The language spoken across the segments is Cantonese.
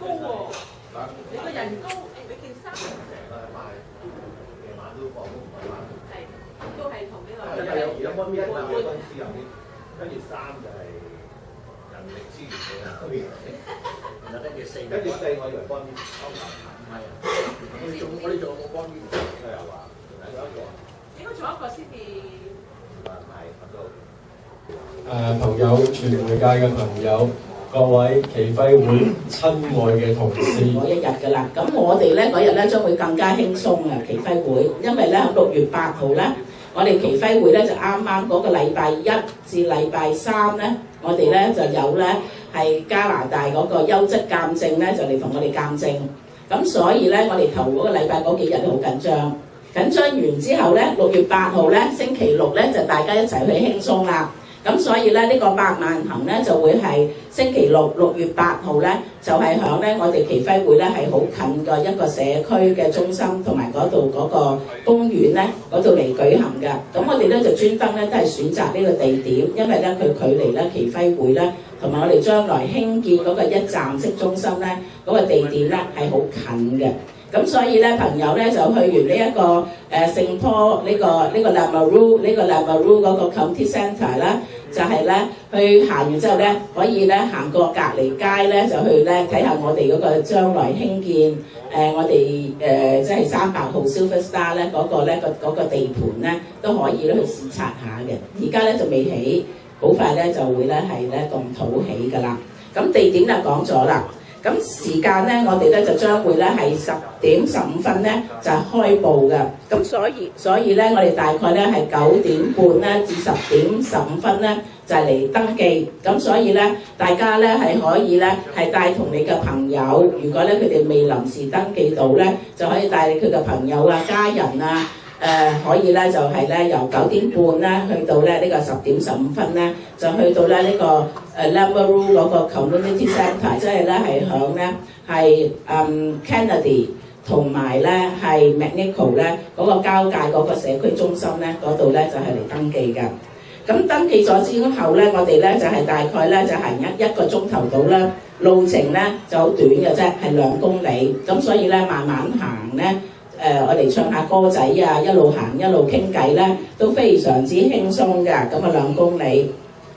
高喎，你個人高，你件衫成個禮拜夜晚都放工唔係晚。係都係同呢個。因為有而家幫邊一個公司入邊，跟住三就係人力資源嘅嗰邊，然後跟住四我以為幫邊歐盟唔係啊，我哋仲有冇幫邊？都有話，仲有一個應該做一個先至。唔係合作。朋友、傳媒界嘅朋友，各位奇輝會親愛嘅同事，嗰一日㗎啦。咁我哋咧嗰日咧將會更加輕鬆啊！奇輝會，因為咧6月8號咧，我哋奇輝會咧就啱啱嗰個禮拜1至禮拜3咧，我哋咧就有咧係加拿大嗰個優質鑑證咧就嚟同我哋鑑證。咁所以咧，我哋頭嗰個禮拜嗰幾日都好緊張。緊張完之後咧，6月8號咧星期六咧就大家一齊去輕鬆啦。咁所以咧呢個百萬行咧就會係星期六6月8號咧就係響咧我哋奇輝會咧係好近嘅一個社區嘅中心同埋嗰度嗰個公園咧嗰度嚟舉行嘅。咁我哋咧就專登咧都係選擇呢個地點，因為咧佢距離咧奇輝會咧同埋我哋將來興建嗰個一站式中心咧嗰個地點咧係好近嘅。咁所以咧，朋友咧就去完呢一個聖坡呢個 Lamoureux 嗰個 County Centre 啦，就係咧去行完之後咧，可以咧行過隔離街咧，就去咧睇下我哋嗰個將來興建我哋即係300號 Silver Star 咧嗰個咧嗰個地盤咧都可以咧去視察下嘅。而家咧就未起，好快咧就會咧係咧動土起㗎啦。咁地點就講咗啦。咁時間咧，我哋咧就將會咧係10點15分咧就係開步嘅。咁所以咧，我哋大概咧係9點半咧至10點15分咧就係嚟登記。咁所以咧，大家咧係可以咧係帶同你嘅朋友，如果咧佢哋未臨時登記到咧，就可以帶你佢嘅朋友啊、家人啊。可以咧就係咧由9點半咧去到咧呢個10點15分咧，就去到咧呢個Lamoureux 嗰個 Community Centre， 即係咧係響咧係Kennedy 同埋咧係 Macnico 咧嗰個交界嗰個社區中心咧嗰度咧就係嚟登記嘅。咁登記咗之後咧，我哋咧就係大概咧就行一個鐘頭到啦，路程咧就好短嘅啫，係2公里。咁所以咧慢慢行咧。我哋唱下歌仔啊，一路行一路傾偈咧，都非常之輕鬆㗎。咁啊2公里，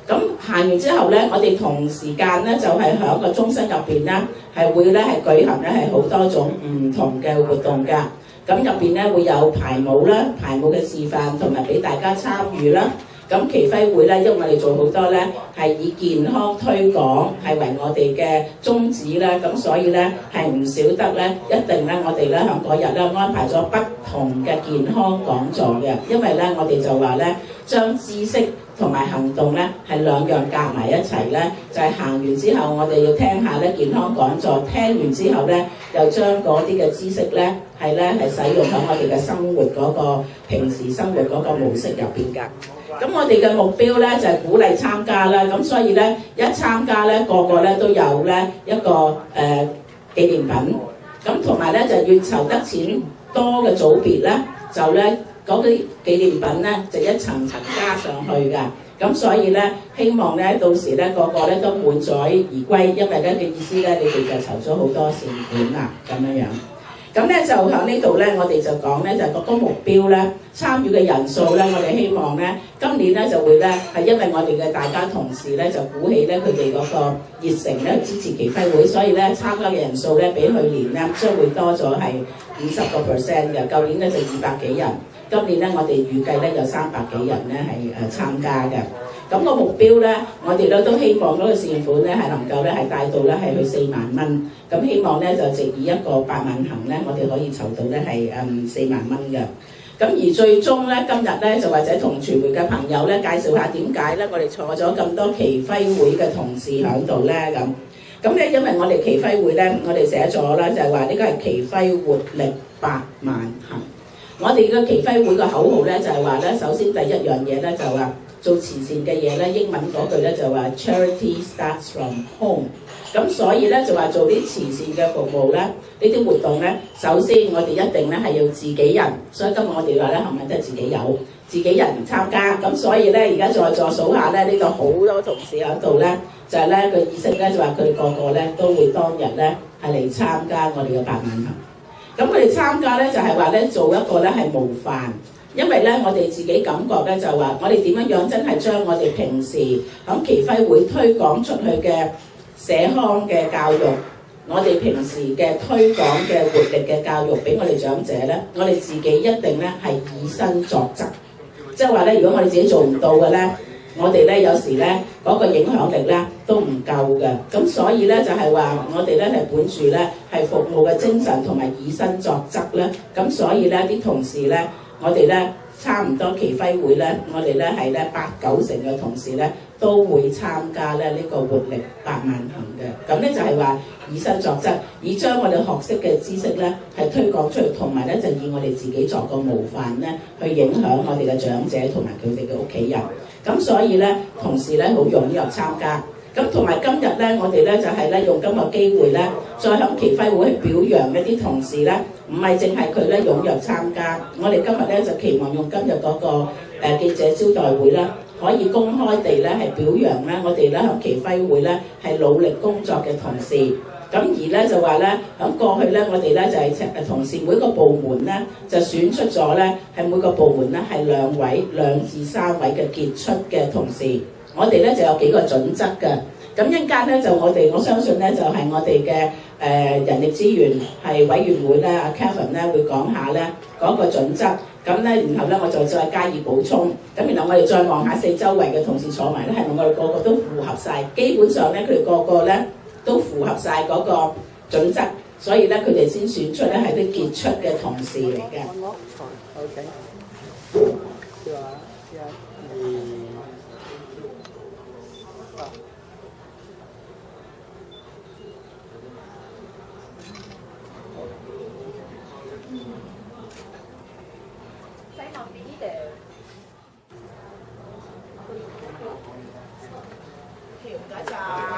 咁行完之後咧，我哋同時間咧就係喺個中心入邊咧，係會咧係舉行咧係好多種唔同嘅活動㗎。咁入邊咧會有排舞啦，排舞嘅示範同埋俾大家參與啦。咁奇輝會咧，因為我哋做好多咧係以健康推廣係為我哋嘅宗旨咧，咁所以咧係唔少得咧，一定咧我哋咧喺嗰日咧安排咗不同嘅健康講座嘅，因為咧我哋就話咧將知識同埋行動咧係2樣夾埋一齊咧，就係行完之後我哋要聽下咧健康講座，聽完之後咧又將嗰啲嘅知識咧係使用喺我哋嘅生活嗰個平時生活嗰個模式入邊㗎。咁我哋嘅目標咧就係鼓勵參加啦，咁所以咧一參加咧個個咧都有咧一個紀念品，咁同埋咧就越籌得錢多嘅組別咧，就咧嗰啲紀念品咧就一層層加上去㗎，咁所以咧希望咧到時咧個個咧都滿載而歸，因為咧嘅意思咧你哋就籌咗好多善款啦，咁樣樣。咁咧就喺呢度咧，我哋就講咧就係個目標咧，參與嘅人數咧，我哋希望咧今年咧就會咧係因為我哋嘅大家同事咧就鼓起咧佢哋嗰個熱誠咧支持奇輝會，所以咧參加嘅人數咧比去年咧將會多咗係50%嘅，舊年咧就200幾人，今年咧我哋預計咧有300幾人咧係參加嘅。咁個目標咧，我哋咧都希望嗰個善款咧係能夠咧係帶到咧係去4萬蚊。咁希望咧就藉以一個8萬行咧，我哋可以籌到咧係4萬蚊嘅。咁而最終咧，今日咧就或者同傳媒嘅朋友咧介紹下點解咧我哋坐咗咁多奇輝會嘅同事喺度咧咁。咁咧因為我哋奇輝會咧，我哋寫咗啦，就係話呢個係奇輝活力8萬行。我哋嘅奇輝會嘅口號咧就係話咧，首先第一樣嘢咧就話做慈善嘅嘢咧，英文嗰句咧就話 Charity starts from home。咁所以咧就話做啲慈善嘅服務咧，呢啲活動咧，首先我哋一定咧係要自己人，所以今日我哋話咧係咪都係自己人參加？咁所以咧而家在座數下咧，呢度好多同事喺度咧，就係咧個意識咧就話佢哋個個咧都會當日咧係嚟參加我哋嘅百萬行。咁佢哋參加咧就係話咧做一個咧係模範，因為咧我哋自己感覺咧就係話我哋點樣真係將我哋平時喺祈輝會推廣出去嘅社康嘅教育，我哋平時嘅推廣嘅活力嘅教育俾我哋長者咧，我哋自己一定咧係以身作則，即係話咧如果我哋自己做唔到嘅咧，我哋咧有時咧嗰個影響力咧都唔夠嘅，咁所以咧就係話我哋咧係本住咧係服務嘅精神同埋以身作則咧，咁所以咧啲同事咧，我哋咧差唔多祈輝會咧，我哋咧係咧8-9成嘅同事咧都會參加咧呢個活力百萬行嘅，咁咧就係話以身作則，以將我哋學識嘅知識咧係推廣出嚟，同埋咧就以我哋自己作個模範咧，去影響我哋嘅長者同埋佢哋嘅屋企人。咁所以咧，同事咧好踴躍參加。咁同埋今日咧，我哋咧就係咧用今個機會咧，再響祈輝會去表揚一啲同事咧，唔係淨係佢咧踴躍參加。我哋今日咧就期望用今日嗰個記者招待會咧，可以公開地咧係表揚咧我哋咧響祈輝會咧係努力工作嘅同事。咁而咧就話咧，喺過去咧，我哋咧就係同事每個部門咧就選出咗咧，係每個部門咧係2至3位嘅傑出嘅同事。我哋咧就有幾個準則嘅。咁一陣間咧就我相信咧就係我哋嘅人力資源係委員會咧，阿 Kevin 咧會講下咧嗰個準則。咁咧然後咧我就再加以補充。咁然後我哋再望下四周圍嘅同事坐埋咧，係咪我哋個個都符合晒？基本上咧佢哋個個咧都符合晒嗰個準則，所以咧佢哋先選出咧係啲傑出嘅同事嚟嘅。唔該晒。